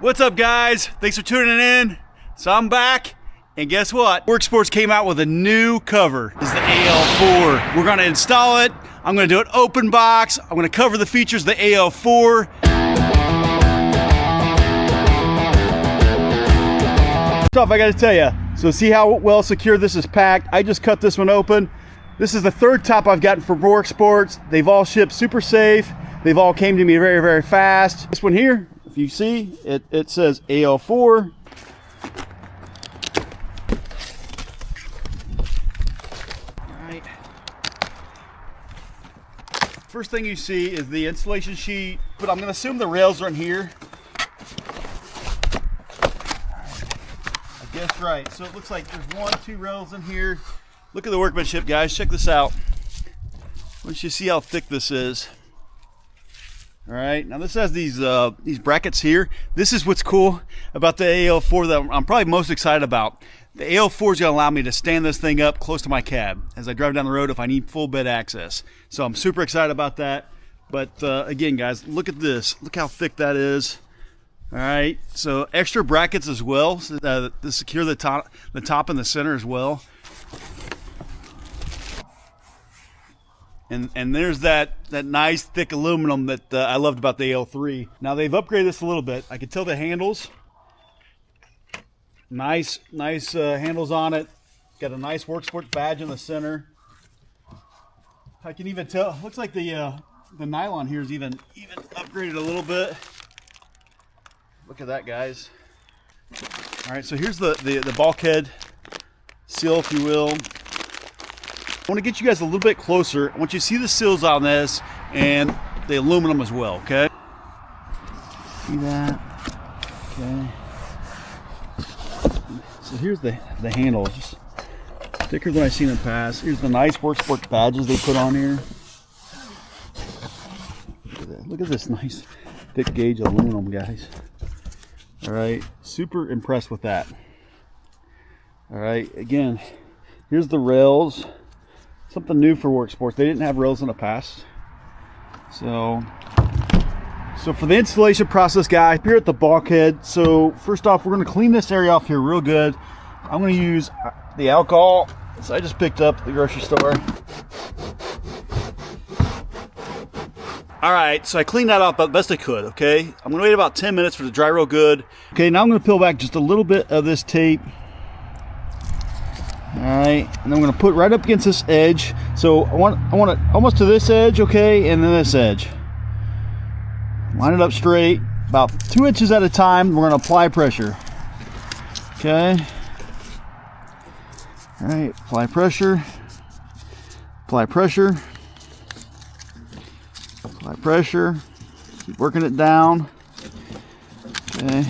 What's up, guys? Thanks for tuning in. So I'm back, and guess what? Worksports came out with a new cover. This is the AL4. We're gonna install it. I'm gonna do an open box. I'm gonna cover the features of the AL4. First off, I gotta tell you, so see how well secure this is packed? I just cut this one open. This is the third top I've gotten from Worksports. They've all shipped super safe. They've all came to me very, very fast. This one here, if you see, it says AL4. Alright. First thing you see is the installation sheet, but I'm gonna assume the rails are in here. I guess right. So it looks like there's 2 rails in here. Look at the workmanship, guys. Check this out. Once you see how thick this is. All right, now this has these brackets here. This is what's cool about the AL4 that I'm probably most excited about. The AL4 is going to allow me to stand this thing up close to my cab as I drive down the road if I need full bed access. So I'm super excited about that. But again, guys, look at this. Look how thick that is. All right, so extra brackets as well to secure the top and the center as well. And there's that nice thick aluminum that I loved about the AL3. Now they've upgraded this a little bit. I can tell the handles, nice handles on it. Got a nice Worksport badge in the center. I can even tell. Looks like the nylon here is even upgraded a little bit. Look at that, guys. All right, so here's the bulkhead seal, if you will. I want to get you guys a little bit closer. I want you to see the seals on this and the aluminum as well, okay? See that? Okay. So here's the handles, just thicker than I've seen in the past. Here's the nice Worksport badges they put on here. Look at that. Look at this nice thick gauge aluminum, guys. All right, super impressed with that. All right, again, here's the rails. Something new for Worksports. They didn't have rails in the past. So for the installation process, guys, here at the bulkhead. So first off, we're going to clean this area off here real good. I'm going to use the alcohol. So I just picked up at the grocery store. All right, so I cleaned that off the best I could, okay? I'm going to wait about 10 minutes for it to dry real good. Okay, now I'm going to peel back just a little bit of this tape. All right, and I'm going to put right up against this edge. So I want it almost to this edge, okay, and then this edge. Line it up straight, about 2 inches at a time. We're going to apply pressure. Okay. All right, apply pressure. Apply pressure. Apply pressure. Keep working it down. Okay.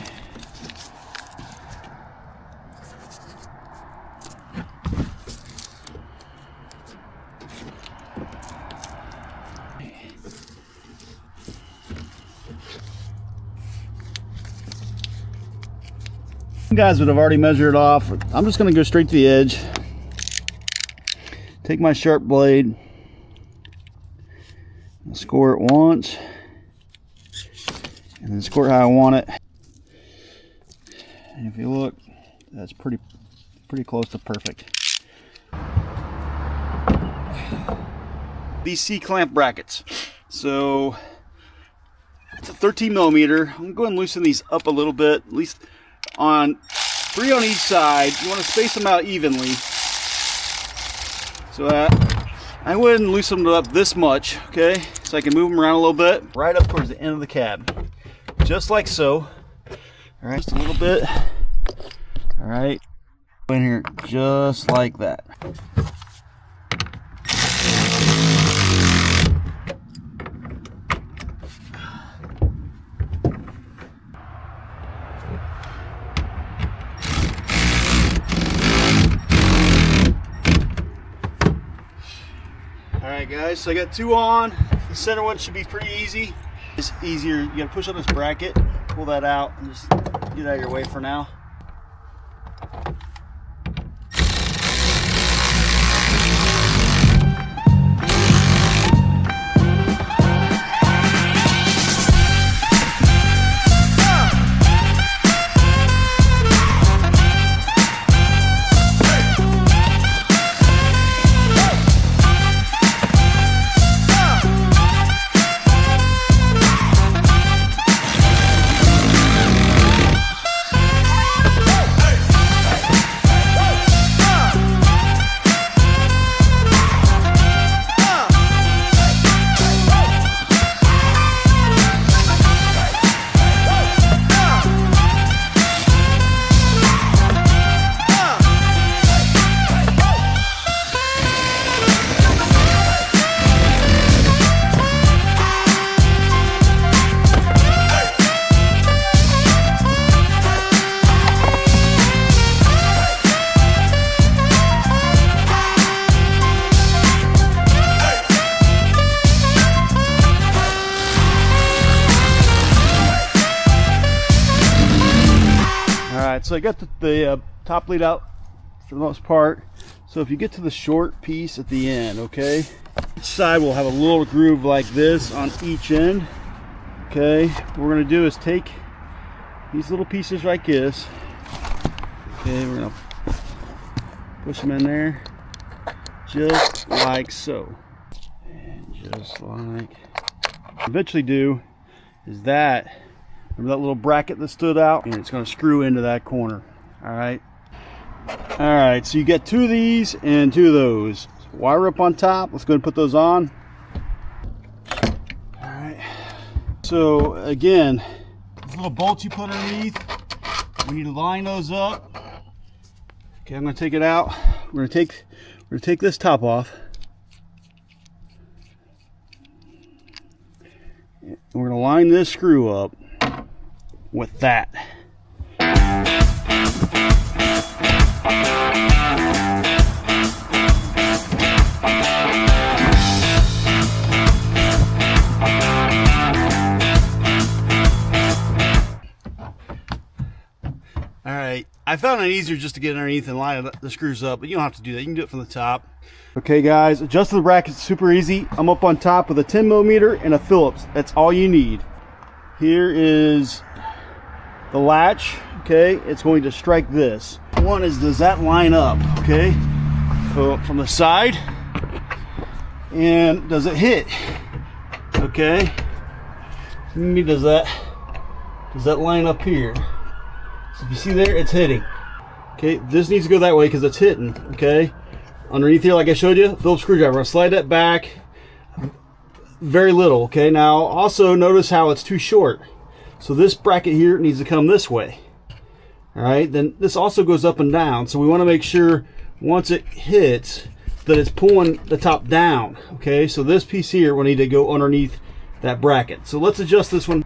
You guys would have already measured it off. I'm just going to go straight to the edge. Take my sharp blade. I'll score it once. And then score it how I want it. And if you look, that's pretty close to perfect. These C-clamp brackets. So it's a 13 millimeter. I'm going to go ahead and loosen these up a little bit, at least on 3 on each side. You want to space them out evenly. So I wouldn't loosen them up this much, okay? So I can move them around a little bit, right up towards the end of the cab. Just like so. All right, just a little bit. All right, in here, just like that. Alright guys, so I got 2 on. The center one should be pretty easy. It's easier, you gotta push on this bracket, pull that out, and just get it out of your way for now. right, so I got the top lead out for the most part. So if you get to the short piece at the end, okay, each side will have a little groove like this on each end. Okay, what we're gonna do is take these little pieces like this. Okay, we're gonna push them in there just like so. And just like, eventually do is that, remember that little bracket that stood out? And it's gonna screw into that corner, all right? All right, so you get 2 of these and 2 of those. Wire up on top, let's go ahead and put those on. All right, so again, these little bolts you put underneath, we need to line those up. Okay, I'm gonna take it out. We're gonna take this top off. And we're gonna line this screw up with that. Alright, I found it easier just to get underneath and line the screws up, but you don't have to do that. You can do it from the top. Okay guys, adjusting the bracket's super easy. I'm up on top with a 10mm and a Phillips. That's all you need. Here is the latch. Okay, it's going to strike this. One is, does that line up? Okay, so from the side, and does it hit? Okay, maybe does that line up here? So if you see there, it's hitting. Okay, this needs to go that way because it's hitting. Okay, underneath here, like I showed you, Phillips screwdriver. I'm gonna slide that back very little. Okay, now also notice how it's too short. So this bracket here needs to come this way. All right, then this also goes up and down. So we want to make sure once it hits that it's pulling the top down. Okay, so this piece here will need to go underneath that bracket. So let's adjust this one.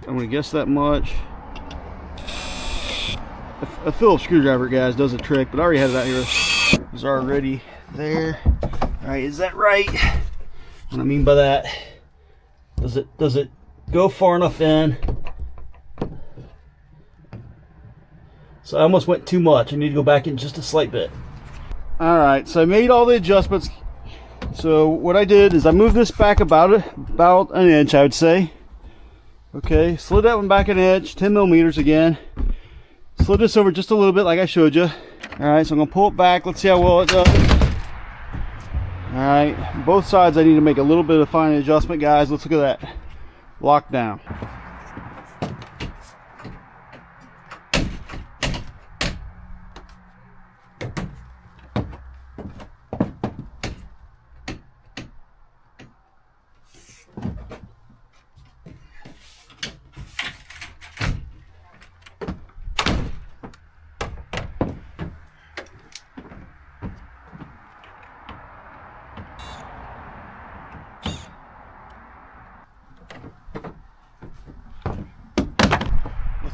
I'm gonna guess that much. A Phillips screwdriver, guys, does a trick, but I already had it out here. It was already there. All right, is that right? What I mean by that, does it go far enough in? So I almost went too much. I need to go back in just a slight bit. All right, so I made all the adjustments. So what I did is I moved this back about an inch, I would say. Okay, slid that one back an inch, 10mm again. Slid this over just a little bit like I showed you. All right, so I'm gonna pull it back. Let's see how well it does. All right, both sides I need to make a little bit of fine adjustment, guys. Let's look at that. Lock down.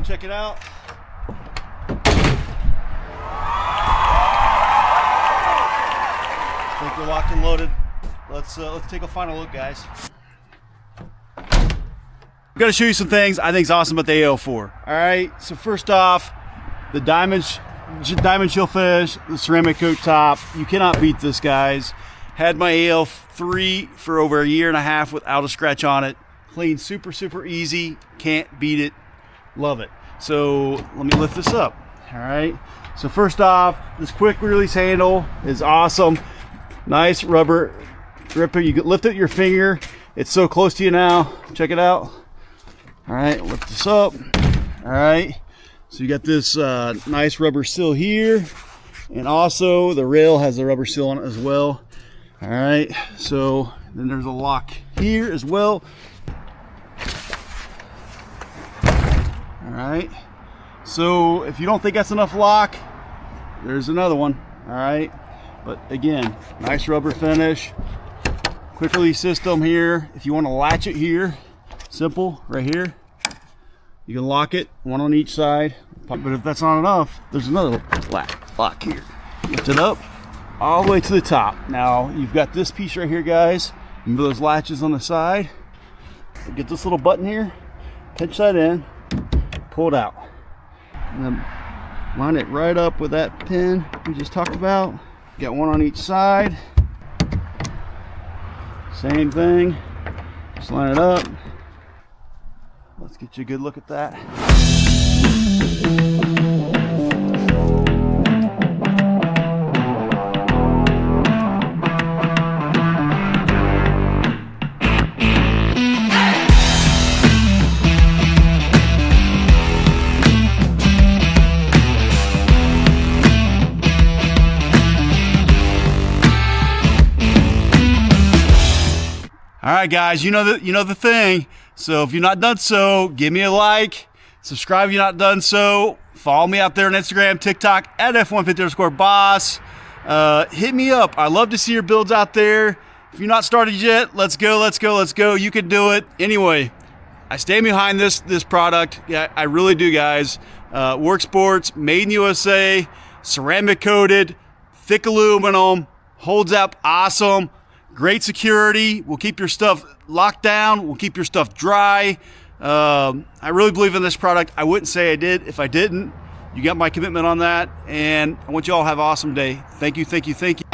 Check it out. I think we're locked and loaded. Let's take a final look, guys. I'm gonna show you some things I think is awesome about the AL4. All right, so first off, the diamond shield finish, the ceramic coat top. You cannot beat this, guys. Had my AL3 for over 1.5 years without a scratch on it. Clean, super easy. Can't beat it. Love it. So let me lift this up. All right, so first off, this quick release handle is awesome. Nice rubber grip. You can lift it with your finger. It's so close to you now. Check it out. All right, lift this up. All right, so you got this nice rubber seal here, and also the rail has a rubber seal on it as well. All right, so then there's a lock here as well. All right, so if you don't think that's enough lock, there's another one. All right, but again, nice rubber finish, quick release system here. If you want to latch it here, simple, right here, you can lock it, one on each side. But if that's not enough, there's another lock here. Lift it up all the way to the top. Now you've got this piece right here, guys. Remove those latches on the side. Get this little button here, pinch that in, pull it out. And then line it right up with that pin we just talked about. Got one on each side. Same thing. Just line it up. Let's get you a good look at that. All right, guys, you know the thing. So if you're not done so, give me a like. Subscribe if you're not done so. Follow me out there on Instagram, TikTok at F150_boss. Hit me up. I love to see your builds out there. If you're not started yet, let's go, let's go, let's go. You can do it. Anyway, I stand behind this product. Yeah, I really do, guys. Worksport's made in USA, ceramic coated, thick aluminum, holds up awesome. Great security, will keep your stuff locked down, will keep your stuff dry. I really believe in this product. I wouldn't say I did if I didn't. You got my commitment on that, and I want you all to have an awesome day. Thank you, thank you, thank you.